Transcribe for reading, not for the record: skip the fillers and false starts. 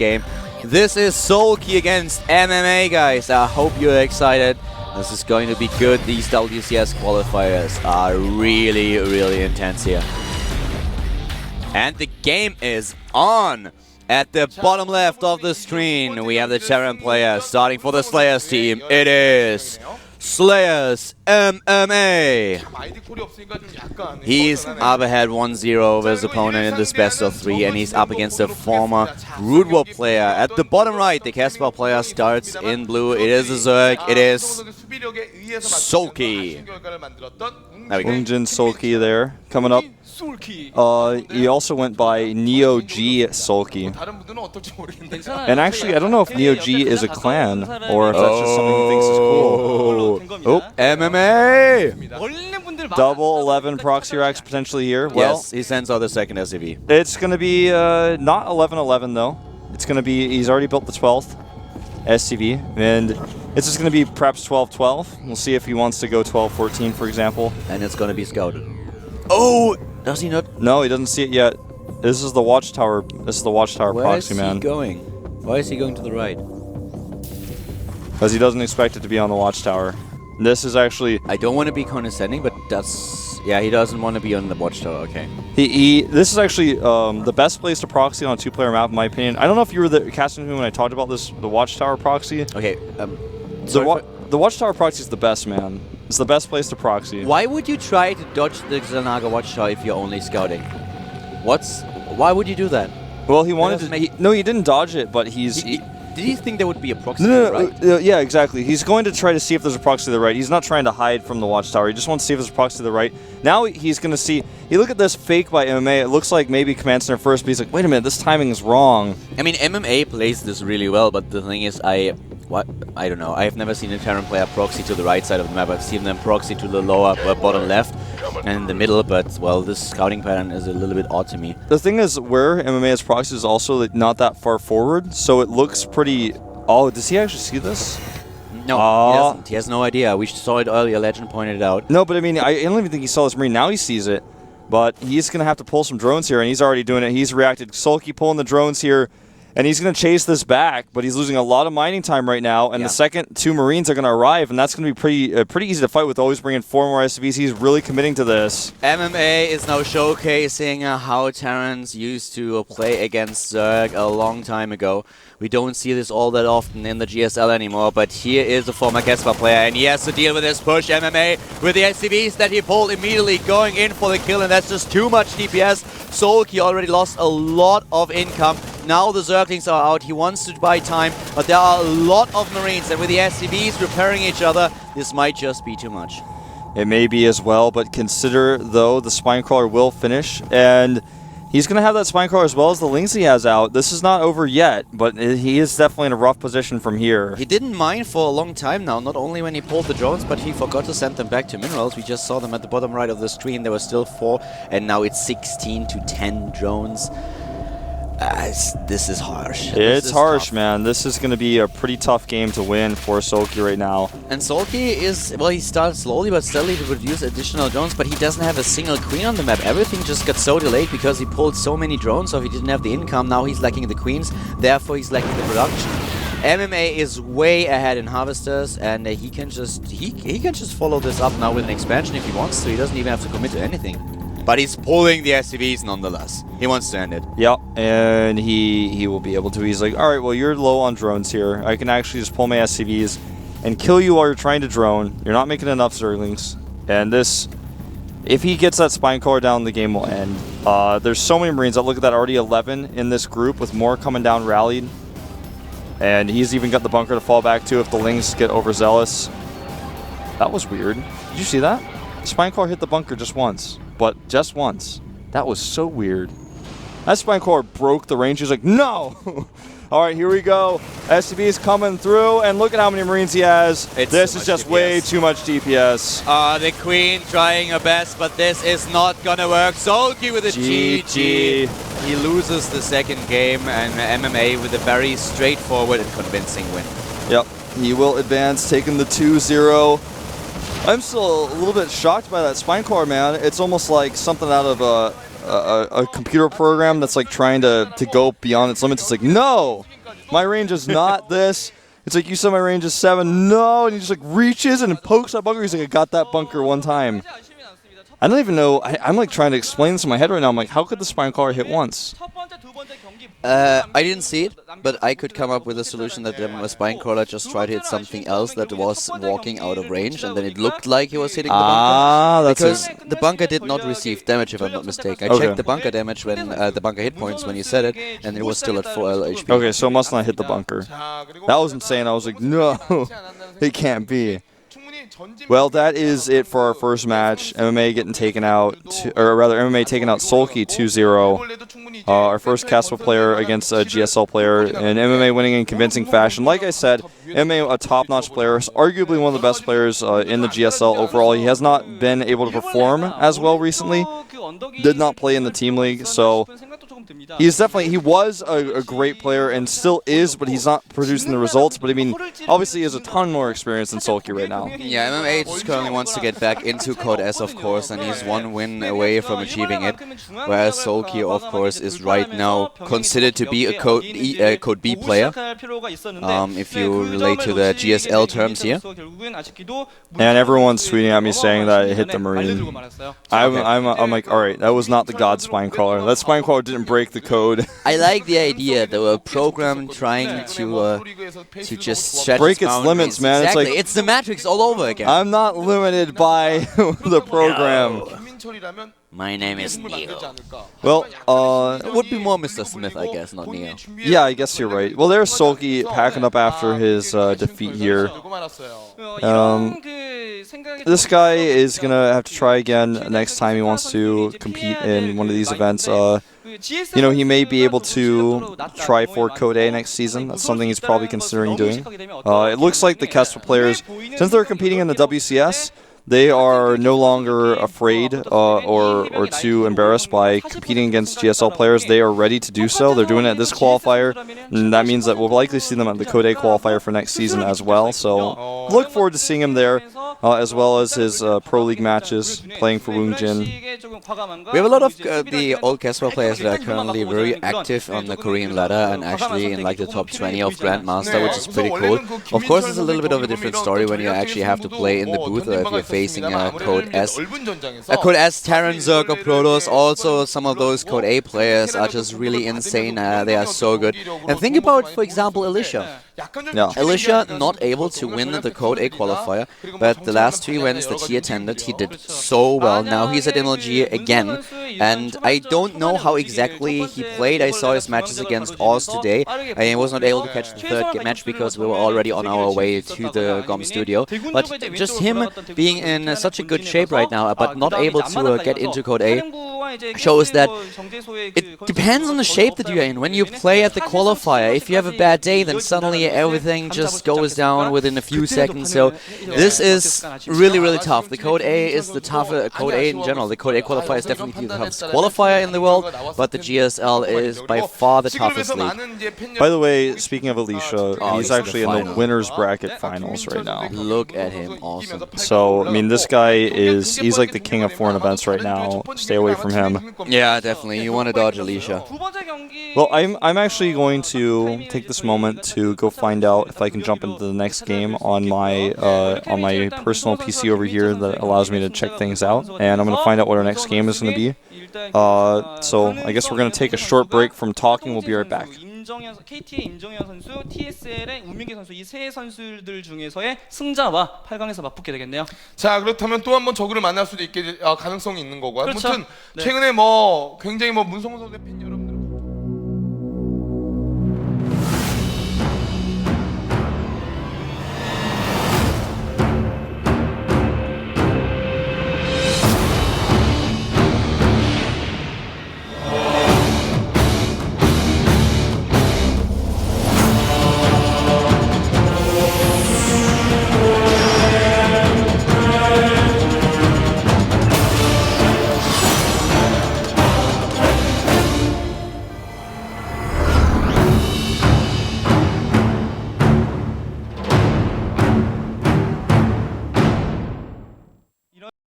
game. This is Soulkey against MMA, guys. I hope you're excited. This is going to be good. These WCS qualifiers are really, really intense here. And the game is on. At the bottom left of the screen, we have the Terran player starting for the Slayers team. It is Slayers MMA. He's up ahead 1-0 over his opponent in this best of 3, and he's up against a former Root War player. At the bottom right, the Casper player starts in blue. It is a Zerg. It is Soulkey. There we go. Unjin Soulkey there, coming up. He also went by Neo G Soulkey. And actually, I don't know if Neo G is a clan or if that's just something he thinks is cool. Oh, MMA! Double 11 proxy racks potentially here. Well, Yes, he sends out the second SCV. it's going to be not 11-11 though. It's going to be, he's already built the 12th SCV, and it's just going to be perhaps 12-12. We'll see if he wants to go 12-14, for example. And it's going to be scouted. Oh! Does he not? No, he doesn't see it yet. This is the Watchtower. This is the Watchtower proxy, man. Where is he going? Why is he going to the right? Because he doesn't expect it to be on the Watchtower. This is actually... I don't want to be condescending, but that's... Yeah, he doesn't want to be on the Watchtower, okay. This is actually the best place to proxy on a two-player map, in my opinion. I don't know if you were casting me when I talked about this, the Watchtower proxy. Okay, the Watchtower proxy is the best, man. It's the best place to proxy. why would you try to dodge the Xanaga Watchtower if you're only scouting? Why would you do that? Well, he wanted to... No, he didn't dodge it, but he's... Did he think there would be a proxy right? Yeah, exactly. He's going to try to see if there's a proxy to the right. He's not trying to hide from the Watchtower. He just wants to see if there's a proxy to the right. Now he's going to see... You look at this fake by MMA. It looks like maybe Command Center first, but he's like, wait a minute, this timing is wrong. I mean, MMA plays this really well, but the thing is, I don't know. I've never seen a Terran player proxy to the right side of the map. I've seen them proxy to the lower bottom left and in the middle, but, well, this scouting pattern is a little bit odd to me. The thing is, where MMA has proxies is also like, not that far forward, so it looks pretty... Oh, does he actually see this? No, he doesn't. He has no idea. We saw it earlier. Legend pointed it out. No, but I mean, I don't even think he saw this Marine. Now he sees it. But he's going to have to pull some drones here, and he's already doing it. He's reacted. Soulkey pulling the drones here, and he's going to chase this back, but he's losing a lot of mining time right now, and the second two Marines are going to arrive, and that's going to be pretty easy to fight with, always bringing 4 more SCVs. He's really committing to this. MMA is now showcasing how Terrans used to play against Zerg a long time ago. We don't see this all that often in the GSL anymore, but here is a former Casper player, and he has to deal with this push. MMA with the SCVs that he pulled immediately going in for the kill, and that's just too much DPS. Soulkey already lost a lot of income. Now the Zerglings are out. He wants to buy time, but there are a lot of Marines, and with the SCVs repairing each other, this might just be too much. It may be as well, but consider, though, the Spinecrawler will finish, and he's going to have that Spinecrawler as well as the Lings he has out. This is not over yet, but he is definitely in a rough position from here. He didn't mine for a long time now, not only when he pulled the drones, but he forgot to send them back to minerals. We just saw them at the bottom right of the screen. There were still 4, and now it's 16 to 10 drones. This is harsh. It's harsh, tough, man. This is going to be a pretty tough game to win for Soulkey right now. And Soulkey is, well, he starts slowly but steadily to produce additional drones, but he doesn't have a single queen on the map. Everything just got so delayed because he pulled so many drones, so he didn't have the income. Now he's lacking the queens, therefore he's lacking the production. MMA is way ahead in Harvesters, and he can just follow this up now with an expansion if he wants to. He doesn't even have to commit to anything. But he's pulling the SCVs nonetheless. He wants to end it. Yep, and he will be able to. He's like, alright, well, you're low on drones here. I can actually just pull my SCVs and kill you while you're trying to drone. You're not making enough Zerglings. And this, if he gets that Spinecrawler down, the game will end. There's so many Marines. Look at that, already 11 in this group with more coming down rallied. And he's even got the bunker to fall back to if the Lings get overzealous. That was weird. Did you see that? Spinecrawler hit the bunker just once. But just once. That was so weird. That Spinecrawler broke the range. He's like, no! Alright, here we go. SCV is coming through, and look at how many Marines he has. This is just DPS. Way too much DPS. The Queen trying her best, but this is not gonna work. Soulkey with a GG. He loses the second game, and MMA with a very straightforward and convincing win. Yep, he will advance, taking the 2-0. I'm still a little bit shocked by that Spinecrawler, man. It's almost like something out of a computer program that's like trying to go beyond its limits. It's like, no, my range is not this. It's like, you said my range is 7. No, and he just like reaches and pokes that bunker. He's like, I got that bunker one time. I don't even know. I'm like trying to explain this in my head right now. I'm like, how could the spine caller hit once? I didn't see it, but I could come up with a solution that a spine crawler just tried to hit something else that was walking out of range, and then it looked like he was hitting the bunker. Because the bunker did not receive damage, if I'm not mistaken. I checked the bunker damage when the bunker hit points when you said it, and it was still at 4 HP. Okay, so it must not hit the bunker. That was insane. I was like, no, it can't be. Well, that is it for our first match. MMA getting taken out, or rather, MMA taking out Soulkey 2-0. Our first Castle player against a GSL player, and MMA winning in convincing fashion. Like I said, MMA a top-notch player, arguably one of the best players in the GSL overall. He has not been able to perform as well recently. Did not play in the team league, so he was a great player and still is, but he's not producing the results. But I mean, obviously he has a ton more experience than Soulkey right now. Yeah, MMA just currently wants to get back into Code S, of course, and he's one win away from achieving it. Whereas Soulkey, of course, is right now considered to be a Code B player, if you relate to the GSL terms here. And everyone's tweeting at me saying that it hit the Marine. I'm like, alright, that was not the God Spine Crawler. That Spine Crawler didn't break the code. I like the idea, though, a program trying to just stretch break its limits, man. Exactly. It's like, it's the Matrix all over again. I'm not limited by the program. No. My name is Neo. Well, it would be more Mr. Smith, I guess, not Neo. Yeah, I guess you're right. Well, there's Soulkey packing up after his defeat here. This guy is going to have to try again next time he wants to compete in one of these events. You know, he may be able to try for Code A next season. That's something he's probably considering doing. It looks like the Kestra players, since they're competing in the WCS, they are no longer afraid or too embarrassed by competing against GSL players. They are ready to do so. They're doing it at this qualifier, and that means that we'll likely see them at the Code A qualifier for next season as well. So look forward to seeing him there, as well as his Pro League matches, playing for Woongjin. We have a lot of the old Casper players that are currently very active on the Korean ladder and actually in like the top 20 of Grandmaster, which is pretty cool. Of course, it's a little bit of a different story when you actually have to play in the booth, or if you're facing Code S. Code S, Terran, Zerg, or Protoss. Also, some of those Code A players are just really insane. They are so good. And think about, for example, Alicia. Yeah. Alicia not able to win the Code A qualifier, but the last 2 events that he attended, he did so well. Now he's at MLG again, and I don't know how exactly he played. I saw his matches against Oz today. I was not able to catch the third match because we were already on our way to the GOM studio. But just him being in such a good shape right now, but not able to get into Code A, shows that it depends on the shape that you're in. When you play at the qualifier, if you have a bad day, then suddenly everything just goes down within a few seconds. So this is really, really tough. The Code A is the tougher, Code A in general. The Code A qualifier is definitely the toughest qualifier in the world, but the GSL is by far the toughest league. By the way, speaking of Alicia, he's actually in the winner's bracket finals right now. Look at him, awesome. So, I mean, this guy he's like the king of foreign events right now. Stay away from him. Yeah, definitely. You want to dodge Alicia. Well, I'm actually going to take this moment to go find out if I can jump into the next game on my personal PC over here that allows me to check things out, and I'm going to find out what our next game is going to be. So I guess we're going to take a short break from talking. We'll be right back. KT의 임정현 선수, TSL의 운민기 선수 이 세 선수들 중에서의 승자와 8강에서 맞붙게 되겠네요. 자, 그렇다면 또 한 번 저그를 만날 수도 있게 가능성이 있는 거고. 그렇죠. 아무튼 네. 최근에 뭐 굉장히 뭐 문성호 선수의 팬 여러분